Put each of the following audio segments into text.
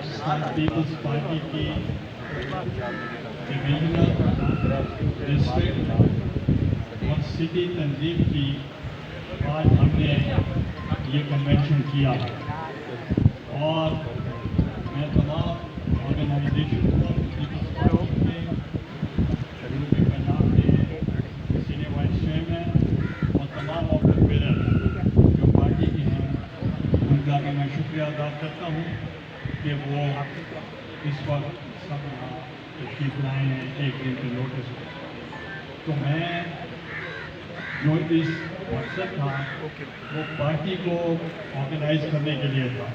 Pakistan peoples party की divisional district और city तंजीम की आज हमने ये कन्वेंशन किया और मैं तमाम ऑर्गेनाइजेशन को पीपल्स पार्टी के नाम के सीनियर वाइस चेयरमैन और तमाम ऑफिस बेरर जो पार्टी के हैं उनका भी मैं शुक्रिया अदा करता हूँ कि वो इस वक्त सब तशरीफ लाए हैं एक दिन के नोटिस पर। तो मैं जो इस मकसद था वो पार्टी को ऑर्गेनाइज करने के लिए था,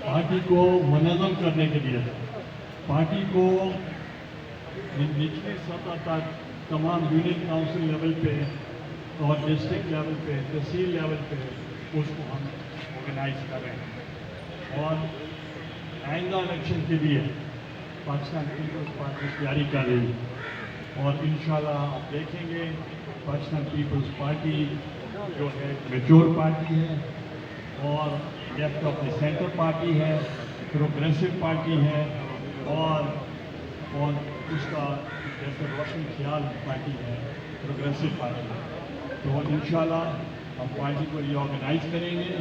पार्टी को मुनज़्ज़म करने के लिए था, पार्टी को निचली सतह तक तमाम यूनियन काउंसिल लेवल पे और डिस्ट्रिक्ट लेवल पे, तहसील लेवल पे उसको हम ऑर्गेनाइज कर रहे हैं। और आइंदा इलेक्शन के लिए पाकिस्तान पीपल्स पार्टी तैयारी कर रही है और इंशाल्लाह आप देखेंगे पाकिस्तान पीपल्स पार्टी जो है मैच्योर पार्टी है और left of the centre party है, प्रोग्रेसिव पार्टी है और उसका जैसे रोशन ख्याल पार्टी है, प्रोग्रेसिव पार्टी है। तो इंशाल्लाह हम पार्टी को रीऑर्गेनाइज करेंगे।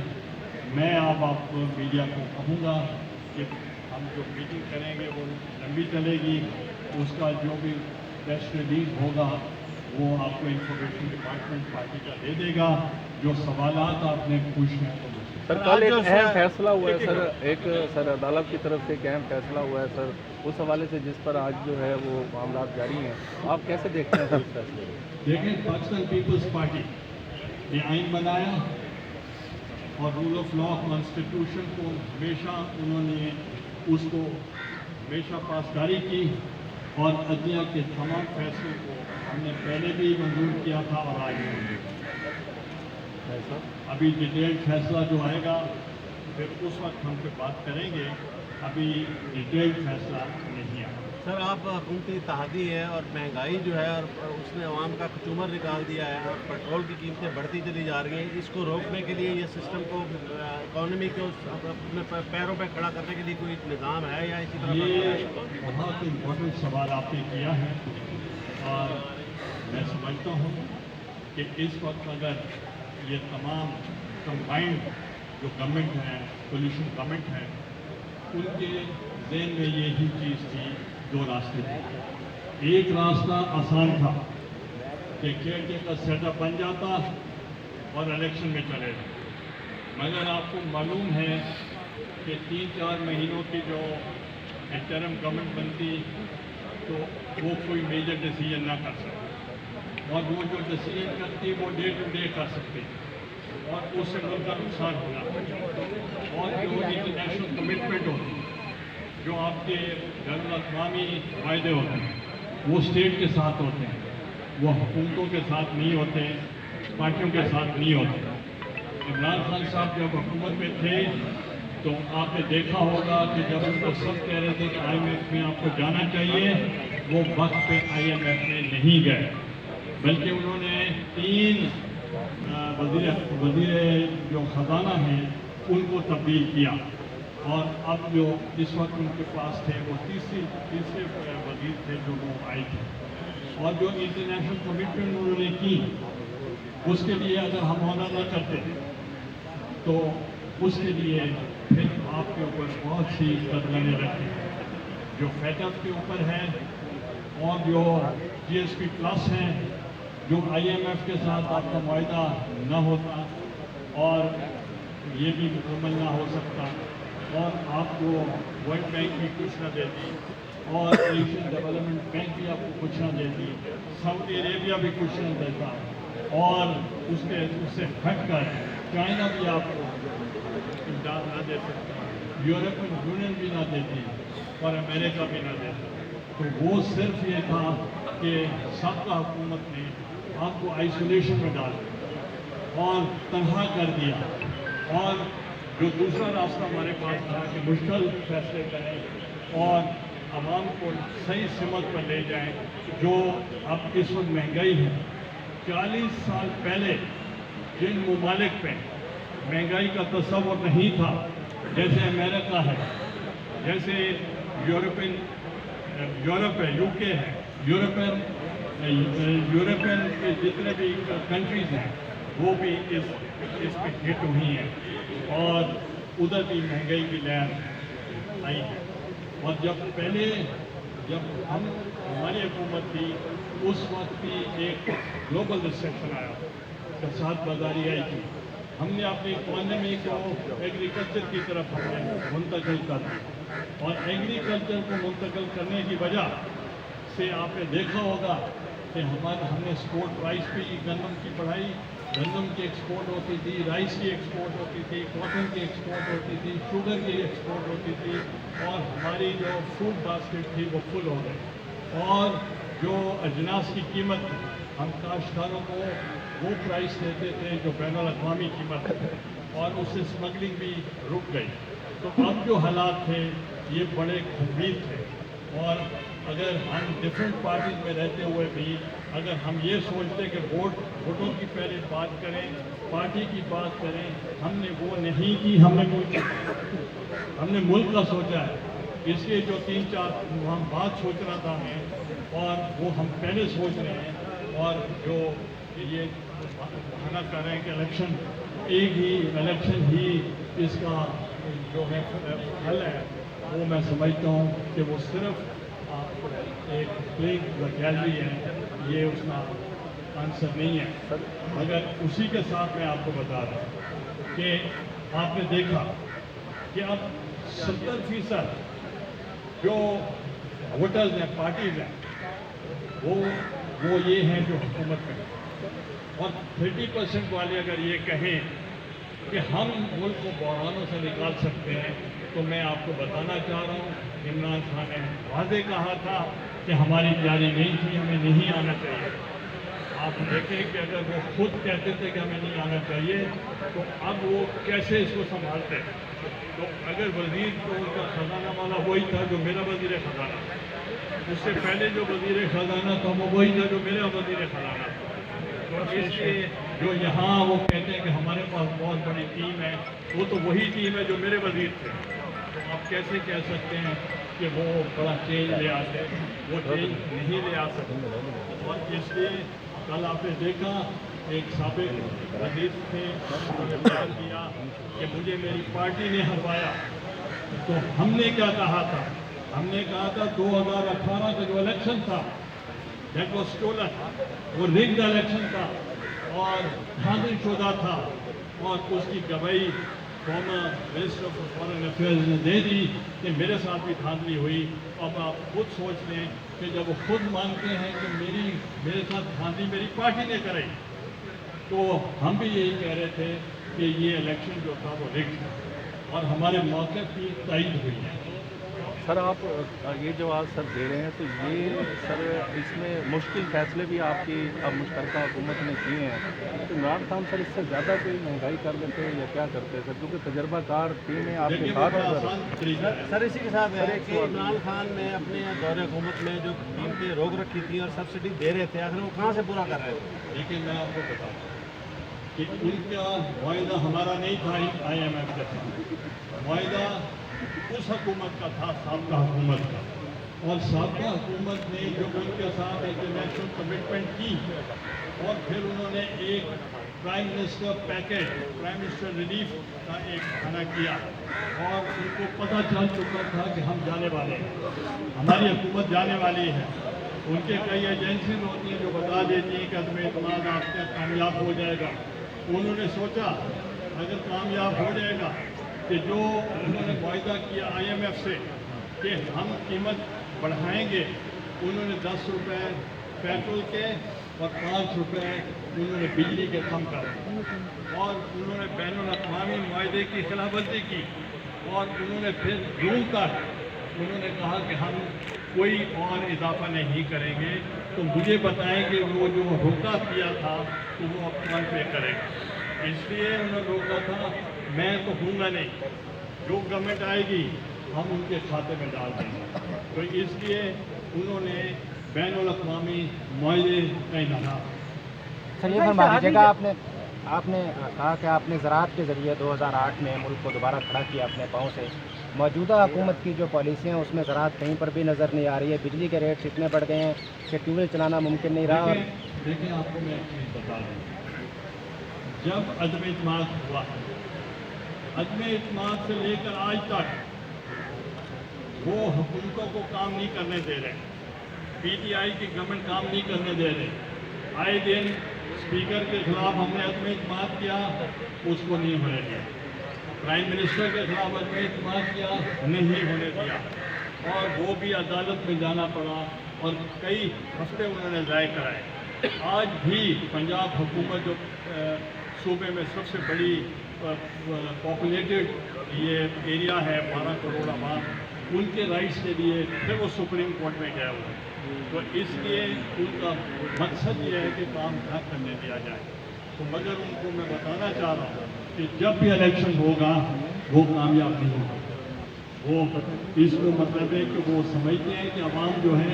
मैं आपको मीडिया को कहूँगा कि हम जो मीटिंग करेंगे वो लंबी चलेगी, उसका जो भी प्रेस रिलीज होगा वो आपको इंफॉर्मेशन डिपार्टमेंट पार्टी का दे देगा। जो सवालात आपने पूछने हैं सर, कल एक अहम फैसला हुआ है सर, अदालत की तरफ से एक अहम फैसला हुआ है सर, उस हवाले से जिस पर आज जो है वो मामला जारी हैं, आप कैसे देखते हैं सर इस फैसले को? देखें, पाकिस्तान पीपल्स पार्टी ने आइन बनाया और रूल ऑफ लॉ कॉन्स्टिट्यूशन को हमेशा उन्होंने उसको हमेशा पासदारी की और अदलिया के तमाम फैसलों को हमने पहले भी मंजूर किया था और आज भी मंजूर किया। अभी डिटेल्ड फैसला जो आएगा फिर उस वक्त हम फिर बात करेंगे, अभी डिटेल्ड फैसला नहीं आया। सर, आप हुकूमती इत्तेहादी है और महंगाई जो है और उसने अवाम का कचूमर निकाल दिया है और पेट्रोल की कीमतें बढ़ती चली जा रही हैं, इसको रोकने के लिए ये सिस्टम को इकॉनमी को अपने पैरों पे खड़ा करने के लिए कोई निज़ाम है या इसी तरह? ये बहुत इम्पोर्टेंट सवाल आपने किया है और मैं समझता हूँ कि इस वक्त अगर ये तमाम कंबाइंड जो गवर्नमेंट है, कोलिशन गवर्नमेंट है, उनके ज़हन में यही चीज़ थी, दो रास्ते थे। एक रास्ता आसान था कि केयर का सेटअप बन जाता और इलेक्शन में चले जाए, मगर आपको मालूम है कि 3-4 महीनों की जो इंटरिम गवर्नमेंट बनती तो वो कोई मेजर डिसीजन ना कर सकती और वो जो डिसीजन करती वो डे टू डे कर सकती और उससे मुल्क का नुकसान होना और जो इंटरनेशनल कमिटमेंट होती जो आपके बैनुल-अक़वामी वायदे होते हैं वो स्टेट के साथ होते हैं, वो हुकूमतों के साथ नहीं होते, पार्टियों के साथ नहीं होते। इमरान खान साहब जब हुकूमत में थे तो आपने देखा होगा कि जब उनको सब कह रहे थे कि IMF में आपको जाना चाहिए, वो वक्त पे IMF में नहीं गए, बल्कि उन्होंने 3 वज़ीर जो ख़जाना हैं उनको तब्दील किया और अब जो इस वक्त उनके पास थे वो तीसरे वज़ीर थे जो वो आए थे और जो इंटरनेशनल कमिटमेंट उन्होंने की उसके लिए अगर हम ऑनर न करते तो उसके लिए फिर आपके ऊपर बहुत सी कदमें रखी जो फेटअप के ऊपर है और जो GSP प्लस हैं, जो IMF के साथ आपका मुआहदा न होता और ये भी मुकम्मल ना हो सकता और आपको वर्ल्ड बैंक भी कुछ न देती और एशियन डेवलपमेंट बैंक भी आपको कुछ न देती, सऊदी अरेबिया भी कुछ न देता और उससे हटकर चाइना भी आपको इमदाद ना दे सकता, यूरोपियन यूनियन भी ना देती और अमेरिका भी ना देता। तो वो सिर्फ ये था कि सबका हुकूमत ने आपको आइसोलेशन में डाल दिया और तनहा कर दिया और जो दूसरा रास्ता हमारे पास था कि मुश्किल फैसले करें और आवाम को सही सिमत पर ले जाएं। जो अब इस वक्त महंगाई है, 40 साल पहले जिन ममालिक पे महंगाई का तस्वर नहीं था, जैसे अमेरिका है जैसे यूरोप है, यूके है, यूरोपियन के जितने भी कंट्रीज हैं वो भी इस पे हिट हुई हैं और उधर भी महंगाई की लहर आई है। और जब हमारी हुकूमत थी उस वक्त भी एक ग्लोबल रिसेप्शन आया, कसाद बाजारी आई थी। हमने अपनी इकोनॉमी को एग्रीकल्चर की तरफ हमने मुंतकिल कर दी और एग्रीकल्चर को मुंतकिल करने की वजह से आपने देखा होगा कि हमने एक्सपोर्ट राइस की, गंदम की पढ़ाई, गंदम की एक्सपोर्ट होती थी, राइस की एक्सपोर्ट होती थी, कॉटन की एक्सपोर्ट होती थी, शुगर की एक्सपोर्ट होती थी और हमारी जो फूड बास्केट थी वो फुल हो गई। और जो अजनास की कीमत थी, हम काश्तकारों को वो प्राइस देते थे जो बैनुल-अक़वामी कीमत है और उससे स्मगलिंग भी रुक गई। तो अब जो हालात थे ये बड़े गंभीर थे और अगर हम डिफरेंट पार्टीज में रहते हुए भी अगर हम ये सोचते कि वोटों की पहले बात करें, पार्टी की बात करें, हमने वो नहीं की। हमने मुल्क का सोचा है, इसलिए जो 3-4 हम बात सोच रहा था मैं और वो हम पहले सोच रहे हैं और जो ये बहाना कर रहे हैं कि इलेक्शन ही इसका जो है हल है, वो मैं समझता हूँ कि वो सिर्फ एक प्लेइंग गैलरी है, ये उसका आंसर नहीं है। मगर उसी के साथ मैं आपको बता रहा हूँ कि आपने देखा कि अब 70% जो वोटर्स हैं, पार्टीज हैं, वो ये हैं जो हुकूमत में, और 30% वाले अगर ये कहें कि हम मुल्क को बहरानों से निकाल सकते हैं, तो मैं आपको बताना चाह रहा हूँ इमरान खान ने वादे कहा था कि हमारी तैयारी नहीं थी, हमें नहीं आना चाहिए। आप देखें कि अगर वो खुद कहते थे कि हमें नहीं आना चाहिए तो अब वो कैसे इसको संभालते। तो अगर वजीर तो उनका खजाना वाला वही था जो मेरा वजीर खजाना, उससे पहले जो वजीर खजाना था वो वही था जो मेरा वजीर खजाना था। तो इसलिए जो यहाँ वो कहते हैं कि हमारे पास बहुत बड़ी टीम है, वो तो वही टीम है जो मेरे वजीर थे। तो आप कैसे कह सकते हैं कि वो बड़ा चेंज ले आते, वो चेंज नहीं ले आ सकते। और इसलिए कल आपने देखा एक साबिक वजीर थे, उन्होंने बयान दिया कि मुझे मेरी पार्टी ने हरवाया। तो हमने क्या कहा था? हमने कहा था 2018 का जो इलेक्शन था दैट वाज स्टोलन, वो रिग्ड इलेक्शन था और धांधली शुदा था और उसकी गवाही former minister of foreign affairs ने दे दी कि मेरे साथ भी धांधली हुई। अब आप खुद सोच लें कि जब वो खुद मानते हैं कि मेरे साथ धांधली मेरी पार्टी ने कराई, तो हम भी यही कह रहे थे कि ये इलेक्शन जो था वो रिग्ड था और हमारे मौके की तायद हुई है। सर आप ये जो आज सर दे रहे हैं तो ये सर इसमें मुश्किल फैसले भी आपकी अब मुश्तरका हुकूमत ने किए हैं, तो इमरान खान सर इससे ज़्यादा कोई महंगाई कर देते हैं या क्या करते हैं सर, क्योंकि तजर्बाकार टीमें आपके साथ हैं सर इसी के साथ है कि इमरान खान ने अपने दौरे हुकूमत में जो कीमतें रोक रखी थी और सब्सिडी दे रहे थे, आखिर वो कहाँ से पूरा कर रहे थे? लेकिन मैं आपको बताऊँ कि उनका वायदा हमारा नहीं था IMF के साथ, वायदा उस हुकूमत का था, साबका हुकूमत का। और साबका हुकूमत ने जो उनके साथ इंटरनेशनल कमिटमेंट की और फिर उन्होंने एक prime minister package, prime minister relief का एक खाना किया और उनको पता चल चुका था कि हम जाने वाले हैं, हमारी हुकूमत जाने वाली है। उनके कई एजेंसीज होती हैं जो बता देती हैं कि अदम एतमाद आपका कामयाब हो जाएगा। उन्होंने सोचा अगर कामयाब हो जाएगा कि जो उन्होंने वायदा किया IMF से कि हम कीमत बढ़ाएंगे, उन्होंने 10 रुपये पेट्रोल के और 5 रुपये उन्होंने बिजली के कम कर और उन्होंने बैनुल-अक़वामी मुआहदे की खिलाफवर्जी की और उन्होंने फिर जून तक उन्होंने कहा कि हम कोई और इजाफा नहीं करेंगे। तो मुझे बताएं कि वो जो रोका किया था तो वो अब कौन पे करेगा, इसलिए उन्होंने रोका था। मैं तो दूंगा नहीं, जो गवर्नमेंट आएगी हम उनके खाते में डाल देंगे। तो इसलिए उन्होंने बैनुल-अक़वामी मुआहदे का इन्हार। सर ये फरमा दीजिएगा, आपने कहा कि आपने ज़राअत के ज़रिए 2008 में मुल्क को दोबारा खड़ा किया अपने पाँव से, موجودہ حکومت کی جو پالیسیاں ہیں اس میں زراعت کہیں پر بھی نظر نہیں آ رہی ہے. بجلی کے ریٹس اتنے بڑھ گئے ہیں کہ ٹیوب ویل چلانا ممکن نہیں رہا. دیکھیں آپ کو میں ایک چیز بتا دوں. جب عدم اعتماد ہوا، عدم اعتماد سے لے کر آج تک وہ حکومتوں کو کام نہیں کرنے دے رہے. پی ٹی آئی کی گورنمنٹ کام نہیں کرنے دے رہے. آئے دن اسپیکر کے خلاف ہم نے عدم اعتماد کیا، اس کو نہیں ہونے دیا. پرائم منسٹر کے خلاف عدم اعتماد کیا، نہیں ہونے دیا، اور وہ بھی عدالت میں جانا پڑا اور کئی ہفتے انہوں نے ضائع کرائے. آج بھی پنجاب حکومت جو صوبے میں سب سے بڑی پاپولیٹڈ یہ ایریا ہے، 12 کروڑ عوام، ان کے رائٹس کے لیے پھر وہ سپریم کورٹ میں گیا ہوا ہے. تو اس لیے ان کا مقصد یہ ہے کہ کام نہ کرنے دیا جائے. تو مگر ان کو میں بتانا چاہ رہا ہوں کہ جب بھی الیکشن ہوگا وہ کامیاب نہیں ہوگا. وہ اس کو مطلب ہے کہ وہ سمجھتے ہیں کہ عوام جو ہے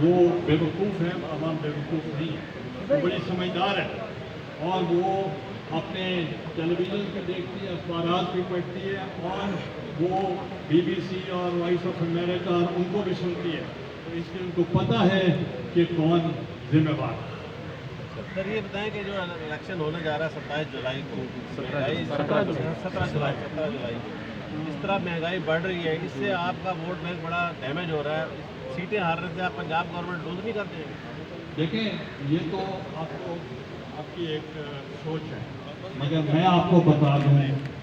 وہ بیوقوف ہے. عوام بیوقوف نہیں ہے، وہ بڑی سمجھدار ہے، اور وہ اپنے ٹیلی ویژن بھی دیکھتی ہے، اخبارات بھی پڑھتی ہے، اور وہ بی بی سی اور وائس آف امریکہ ان کو بھی سنتی ہے. تو اس لیے ان کو پتہ ہے کہ کون ذمہ دار ہے. سر یہ بتائیں کہ جو الیکشن ہونے جا رہا ہے 27 جولائی کو، 17 جولائی اس طرح مہنگائی بڑھ رہی ہے، اس سے آپ کا ووٹ بینک بڑا ڈیمیج ہو رہا ہے. سیٹیں ہارنے سے آپ پنجاب گورنمنٹ لوز نہیں کرتے ہیں؟ دیکھیں یہ تو آپ کی ایک سوچ ہے، مگر میں آپ کو بتا دوں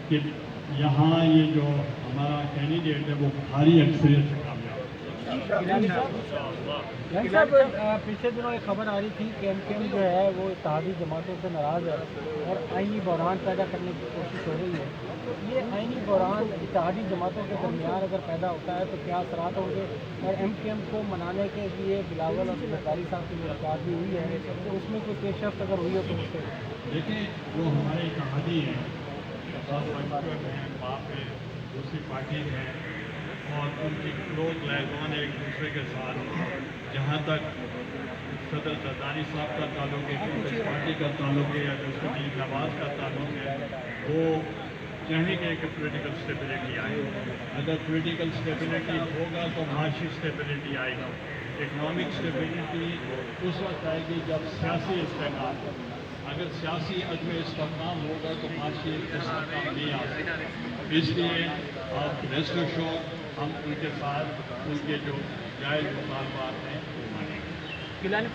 کہ یہاں یہ جو ہمارا کینڈیڈیٹ ہے وہ بھاری اکثریت سے کامیاب یعنی صاحب پچھلے دنوں ایک خبر آ رہی تھی کہ ایم کیو ایم جو ہے وہ اتحادی جماعتوں سے ناراض ہے اور آئینی بحران پیدا کرنے کی کوشش ہو رہی ہے. یہ آئینی بحران اتحادی جماعتوں کے درمیان اگر پیدا ہوتا ہے تو کیا اثرات ہوں گے؟ اور ایم کیو ایم کو منانے کے لیے بلاول اور زرداری صاحب کی ملاقات بھی ہوئی ہے، تو اس میں کوئی پیش رفت اگر ہوئی ہو تو اس سے دیکھیں وہ ہمارے اتحادی ہیں اور پنجاب ہیں، باپ ہے، دوسری پارٹی ہیں، اور ان کی کلوز لائزان ایک دوسرے کے ساتھ. جہاں تک صدر زرداری صاحب کا تعلق ہے، پیپلز پارٹی کا تعلق ہے، یا ڈاکٹر میر نواز کا تعلق ہے، وہ چاہیں گے کہ پولیٹیکل اسٹیبلٹی آئے. اگر پولیٹیکل اسٹیبلٹی ہوگا تو معاشی اسٹیبلٹی آئے گا. اکنامک اسٹیبلٹی اس وقت آئے گی جب سیاسی استحکام ہو. اگر سیاسی عدم استحکام ہوگا تو معاشی استحکام نہیں آ سکتا. اس لیے آپ ریسٹ ایشور ہم ان کے ساتھ ان کے جو جائز مطالبات ہیں وہ مانیں گے.